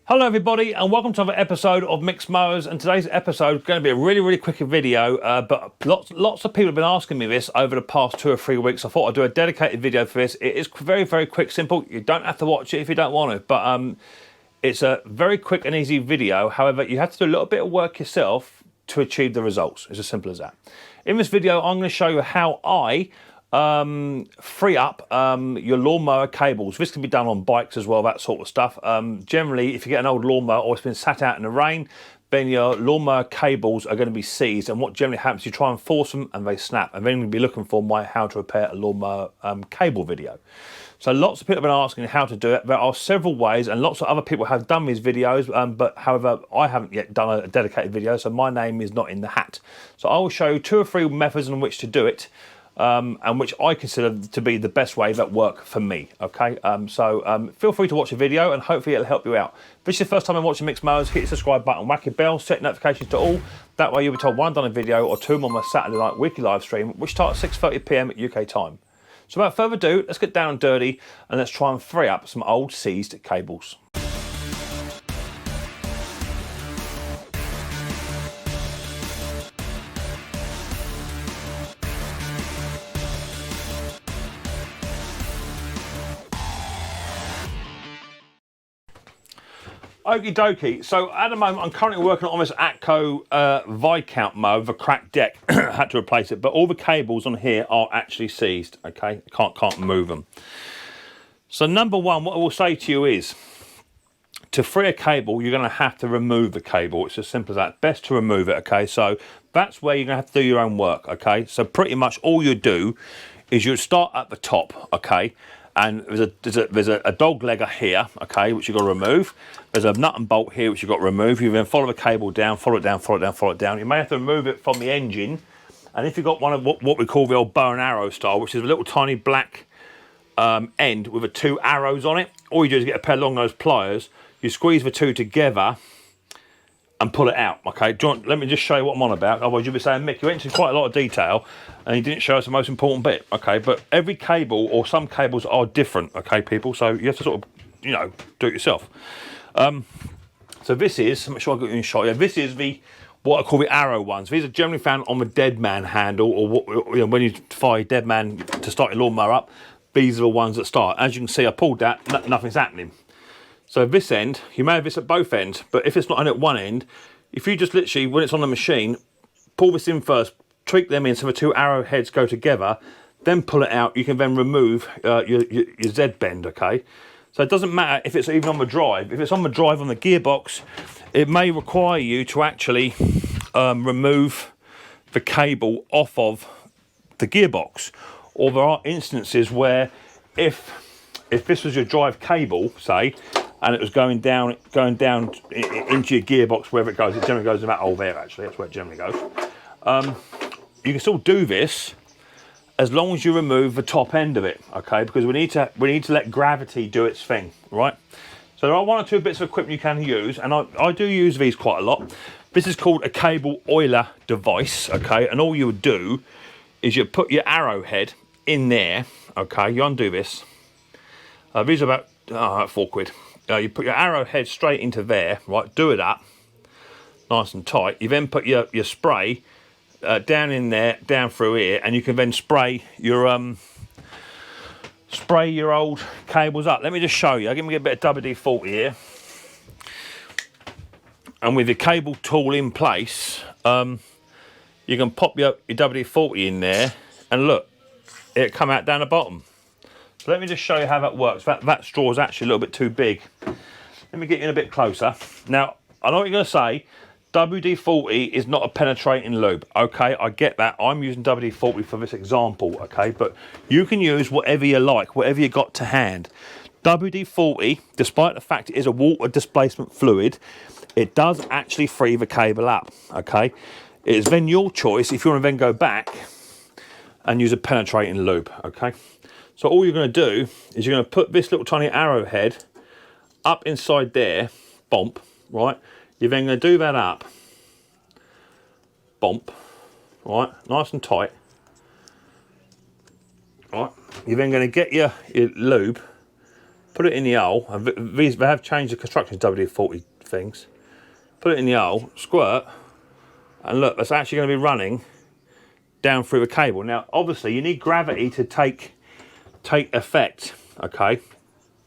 Hello everybody and welcome to another episode of Mixed Mowers, and today's episode is going to be a really quick video, but lots of people have been asking me this over the past 2 or 3 weeks. I thought I'd do a dedicated video for this. It is very quick, simple. You don't have to watch it if you don't want to, but it's a very quick and easy video. However, you have to do a little bit of work yourself to achieve the results. It's as simple as that. In this video I'm going to show you how I free up your lawnmower cables. This can be done on bikes as well, that sort of stuff. Generally, if you get an old lawnmower or it's been sat out in the rain, then your lawnmower cables are going to be seized, and what generally happens, you try and force them and they snap, and then you'll be looking for my how to repair a lawnmower cable video. So lots of people have been asking how to do it. There are several ways, and lots of other people have done these videos, but however, I haven't yet done a dedicated video, so my name is not in the hat. So I will show you 2 or 3 methods in which to do it, and which I consider to be the best way that work for me. Okay, so feel free to watch the video and hopefully it'll help you out. If this is the first time I'm watching Mixed Mowers, hit the subscribe button, whack your bell, set notifications to all. That way you'll be told when I've done a video, or 2 on my Saturday night weekly live stream, which starts at 6:30 PM UK time. So without further ado, let's get down and dirty and let's try and free up some old seized cables. Okie dokie, so at the moment I'm currently working on this Atco Viscount mower with a cracked deck. I had to replace it, but all the cables on here are actually seized, okay? Can't move them. So number one, what I will say to you is, to free a cable, you're going to have to remove the cable. It's as simple as that. Best to remove it, okay? So that's where you're going to have to do your own work, okay? So pretty much all you do is you start at the top, okay? And there's a dog legger here, okay, which you've got to remove. There's a nut and bolt here, which you've got to remove. You then follow the cable down, follow it down, follow it down, follow it down. You may have to remove it from the engine. And if you've got one of what we call the old bow and arrow style, which is a little tiny black end with 2 arrows on it, all you do is get a pair of long nose pliers, you squeeze the 2 together and pull it out, okay? Let me just show you what I'm on about, otherwise you'll be saying, Mick, you went into quite a lot of detail and you didn't show us the most important bit, okay? But every cable, or some cables, are different, okay, people? So you have to sort of, you know, do it yourself. So this is, I'm sure I got you in shot, yeah, this is what I call the arrow ones. These are generally found on the dead man handle, or what, you know, when you fire your dead man to start your lawnmower up, these are the ones that start. As you can see, I pulled that, nothing's happening. So this end, you may have this at both ends, but if it's not on at one end, if you just literally, when it's on the machine, pull this in first, tweak them in so the 2 arrow heads go together, then pull it out, you can then remove your Z bend, okay? So it doesn't matter if it's even on the drive. If it's on the drive on the gearbox, it may require you to actually remove the cable off of the gearbox. Or there are instances where if this was your drive cable, say, and it was going down into your gearbox, wherever it goes. It generally goes in that hole there, actually. That's where it generally goes. You can still do this as long as you remove the top end of it, okay? Because we need to let gravity do its thing, right? So there are 1 or 2 bits of equipment you can use, and I do use these quite a lot. This is called a cable oiler device, okay? And all you would do is you put your arrowhead in there, okay? You undo this. These are about £4. You put your arrowhead straight into there, right? Do it up, nice and tight. You then put your spray down in there, down through here, and you can then spray your old cables up. Let me just show you. Give me a bit of WD-40 here, and with the cable tool in place, you can pop your WD-40 in there, and look, it'll come out down the bottom. So let me just show you how that works. That straw is actually a little bit too big. Let me get you in a bit closer. Now, I know what you're going to say. WD-40 is not a penetrating lube. Okay, I get that. I'm using WD-40 for this example, okay? But you can use whatever you like, whatever you got to hand. WD-40, despite the fact it is a water displacement fluid, it does actually free the cable up, okay? It is then your choice if you want to then go back and use a penetrating lube, okay? So all you're going to do is you're going to put this little tiny arrowhead up inside there, bump, right? You're then going to do that up, bump, right, nice and tight, right? You're then going to get your lube, put it in the hole, and they have changed the construction WD-40 things. Put it in the hole, squirt, and look, that's actually going to be running down through the cable. Now, obviously, you need gravity to take effect, okay?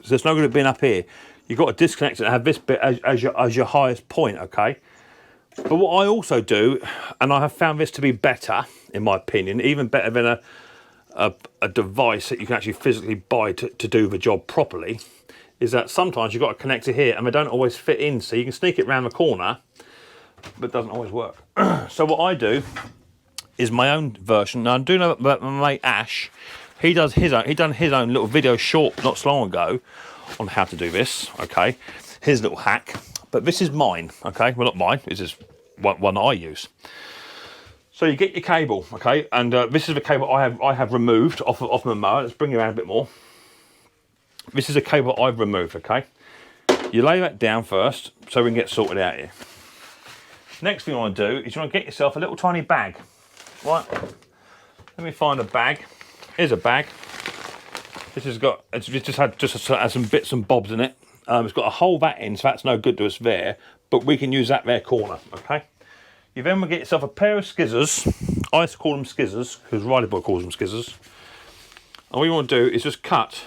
So there's no good at being up here. You've got to disconnect it and have this bit as your highest point, okay? But what I also do, and I have found this to be better, in my opinion, even better than a device that you can actually physically buy to do the job properly, is that sometimes you've got to connect it here and they don't always fit in. So you can sneak it around the corner, but it doesn't always work. So what I do is my own version. Now I do know that my mate Ash, he done his own little video short not so long ago on how to do this, okay? His little hack. But this is mine, okay? Well, not mine, this is one I use. So you get your cable, okay? And this is the cable I have removed off my mower. Let's bring you around a bit more. This is a cable I've removed, okay? You lay that down first so we can get sorted out here. Next thing you want to do is you want to get yourself a little tiny bag, right? Let me find a bag. Here's a bag. This has got, it's just had some bits and bobs in it. It's got a hole that in, so that's no good to us there, but we can use that there corner, okay? You then will get yourself a pair of scissors. I used to call them skizzers, because Riley Boy calls them skizzers. And what you want to do is just cut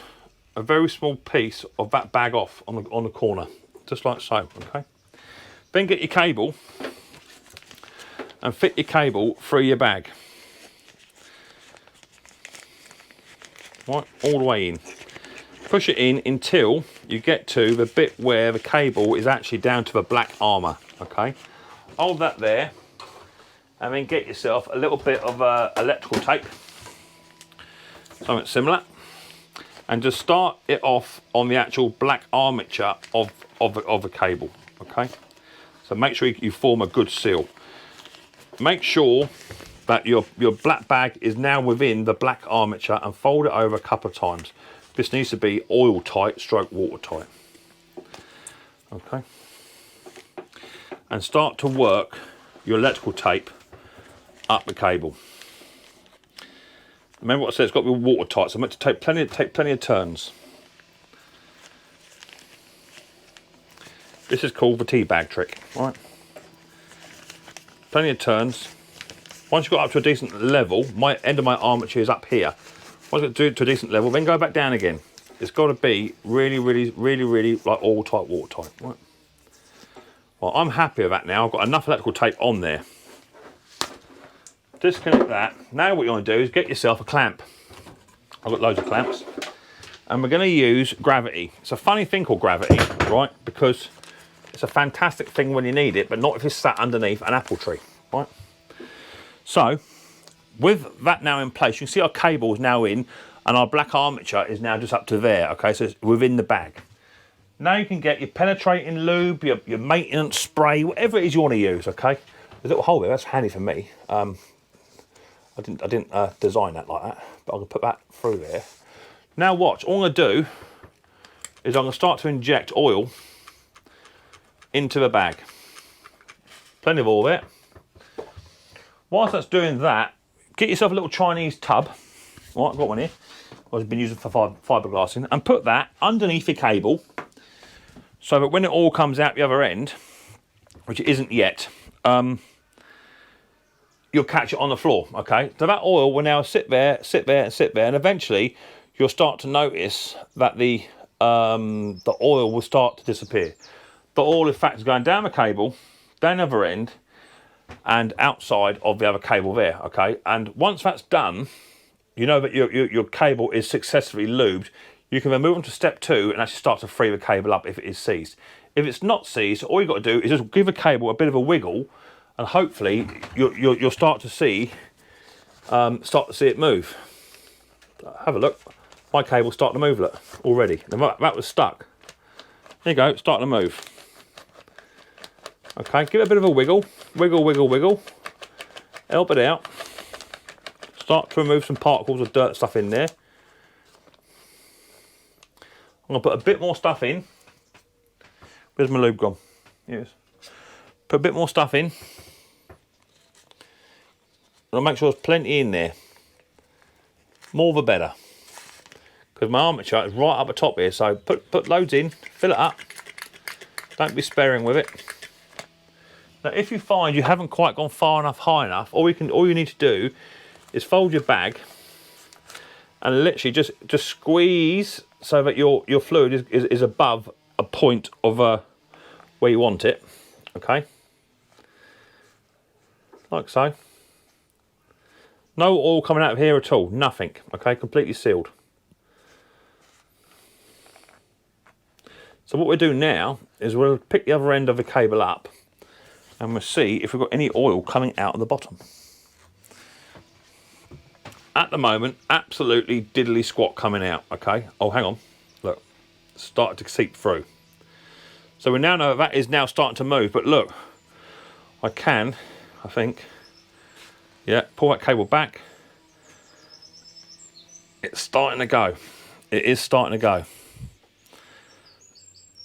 a very small piece of that bag off on the corner, just like so, okay? Then get your cable and fit your cable through your bag. Right, all the way in. Push it in until you get to the bit where the cable is actually down to the black armour, okay? Hold that there, and then get yourself a little bit of electrical tape, something similar, and just start it off on the actual black armature of the cable, okay? So make sure you form a good seal. Make sure that your black bag is now within the black armature and fold it over a couple of times. This needs to be oil tight, stroke water tight. Okay. And start to work your electrical tape up the cable. Remember what I said, it's got to be watertight, so I'm meant to take plenty of turns. This is called the Teabag Trick, right? Plenty of turns. Once you've got up to a decent level, my end of my armature is up here. Once you get to a decent level, then go back down again. It's got to be really like all tight, watertight, right? Well, I'm happy with that now. I've got enough electrical tape on there. Disconnect that. Now what you want to do is get yourself a clamp. I've got loads of clamps. And we're going to use gravity. It's a funny thing called gravity, right? Because it's a fantastic thing when you need it, but not if it's sat underneath an apple tree, right? So, with that now in place, you can see our cable is now in, and our black armature is now just up to there, okay? So it's within the bag. Now you can get your penetrating lube, your maintenance spray, whatever it is you want to use, okay? There's a little hole there, that's handy for me. I didn't design that like that, but I'm gonna put that through there. Now watch, all I'm gonna do is I'm gonna start to inject oil into the bag. Plenty of oil there. Whilst that's doing that, get yourself a little Chinese tub. Right, I've got one here. I've been using for fiberglass in, and put that underneath your cable, so that when it all comes out the other end, which it isn't yet, you'll catch it on the floor, okay? So that oil will now sit there, and eventually you'll start to notice that the oil will start to disappear. The oil, in fact, is going down the cable, down the other end, and outside of the other cable there, okay? And once that's done, you know that your cable is successfully lubed. You can then move on to step 2 and actually start to free the cable up if it is seized. If it's not seized, all you've got to do is just give the cable a bit of a wiggle, and hopefully you'll start to see it move. Have a look. My cable's starting to move, look, already. That was stuck. There you go, it's starting to move. Okay, give it a bit of a wiggle. Wiggle. Help it out. Start to remove some particles of dirt stuff in there. I'm going to put a bit more stuff in. Where's my lube gone? Yes. Put a bit more stuff in. And I'll make sure there's plenty in there. More the better. because my armature is right up the top here. So put loads in, fill it up. Don't be sparing with it. Now, if you find you haven't quite gone far enough, high enough, all you need to do is fold your bag and literally just squeeze so that your fluid is above a point of where you want it. Okay, like so. No oil coming out of here at all, nothing. Okay, completely sealed. So what we'll do now is we'll pick the other end of the cable up and we'll see if we've got any oil coming out of the bottom. At the moment, absolutely diddly squat coming out, okay? Oh, hang on, look, it's started to seep through. So we now know that is now starting to move, but look, I think, yeah, pull that cable back. It's starting to go. It is starting to go.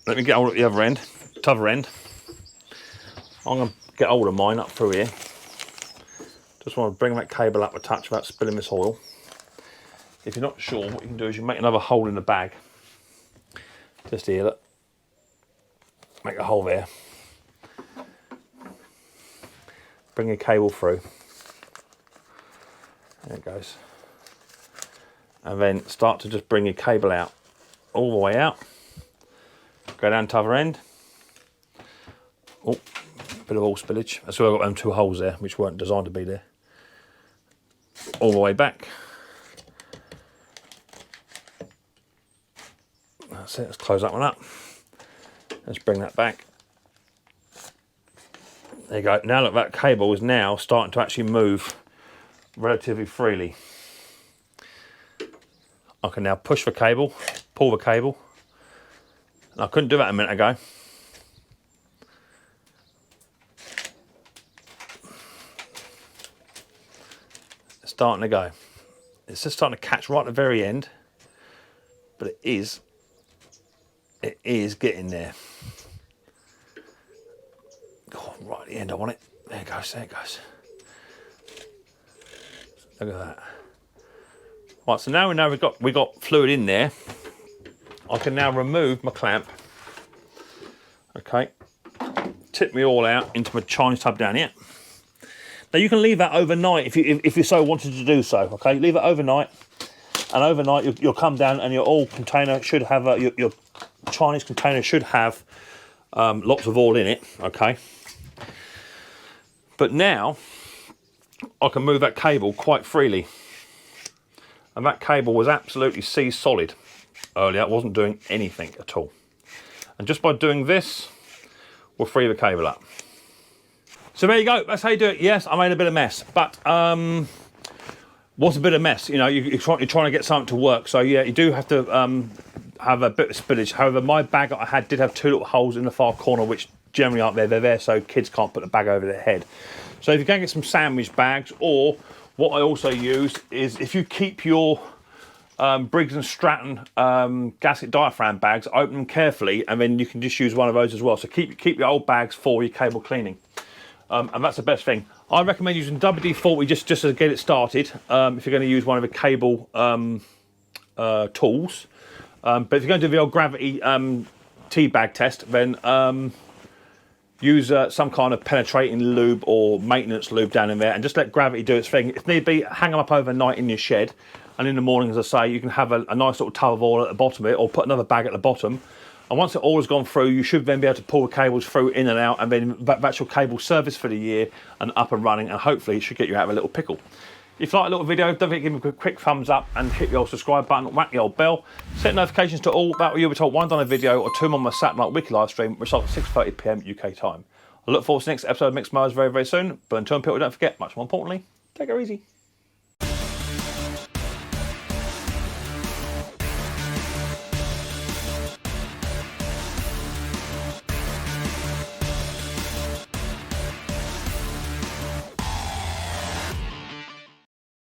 Let me get hold of the other end, t'other end. I'm going to get hold of mine up through here. Just want to bring that cable up a touch without spilling this oil. If you're not sure, what you can do is you make another hole in the bag. Just here, look. Make a hole there. Bring your cable through. There it goes. And then start to just bring your cable out, all the way out. Go down to the other end. Oh, bit of oil spillage. That's why I've got them 2 holes there, which weren't designed to be there. All the way back. That's it, let's close that one up. Let's bring that back. There you go. Now look, that cable is now starting to actually move relatively freely. I can now push the cable, pull the cable. And I couldn't do that a minute ago. It's starting to go. It's just starting to catch right at the very end, but it is getting there. Oh, right at the end I want it. There it goes, there it goes. Look at that. Right, so now we know we got fluid in there. I can now remove my clamp. Okay, tip me all out into my Chinese tub down here. Now you can leave that overnight if you so wanted to do so. Okay, leave it overnight, and overnight you'll come down and your oil container should have your Chinese container should have lots of oil in it. Okay, but now I can move that cable quite freely, and that cable was absolutely seized solid. Earlier, it wasn't doing anything at all. And just by doing this, we'll free the cable up. So there you go, that's how you do it. Yes, I made a bit of mess, but what's a bit of mess? You know, you're trying to get something to work. So yeah, you do have to have a bit of spillage. However, my bag that I had did have 2 little holes in the far corner, which generally aren't there. They're there so kids can't put the bag over their head. So if you can get some sandwich bags, or what I also use is if you keep your Briggs and Stratton gasket diaphragm bags, open them carefully, and then you can just use one of those as well. So keep your old bags for your cable cleaning, and that's the best thing. I recommend using WD-40 just to get it started. If you're going to use one of the cable tools, but if you're going to do the old gravity Teabag test, then use some kind of penetrating lube or maintenance lube down in there, and just let gravity do its thing. If need be, hang them up overnight in your shed. And in the morning, as I say, you can have a nice little tub of oil at the bottom of it, or put another bag at the bottom. And once it all has gone through, you should then be able to pull the cables through, in and out, and then that's your cable service for the year and up and running, and hopefully it should get you out of a little pickle. If you like a little video, don't forget to give me a quick thumbs up and hit the old subscribe button, whack the old bell, set notifications to all, that way you'll be told when I've done a video, or 2 on my Saturday night weekly live stream, which starts at 6:30 PM UK time. I look forward to the next episode of Mixed Mowers very, very soon, but until then, people, don't forget, much more importantly, take it easy.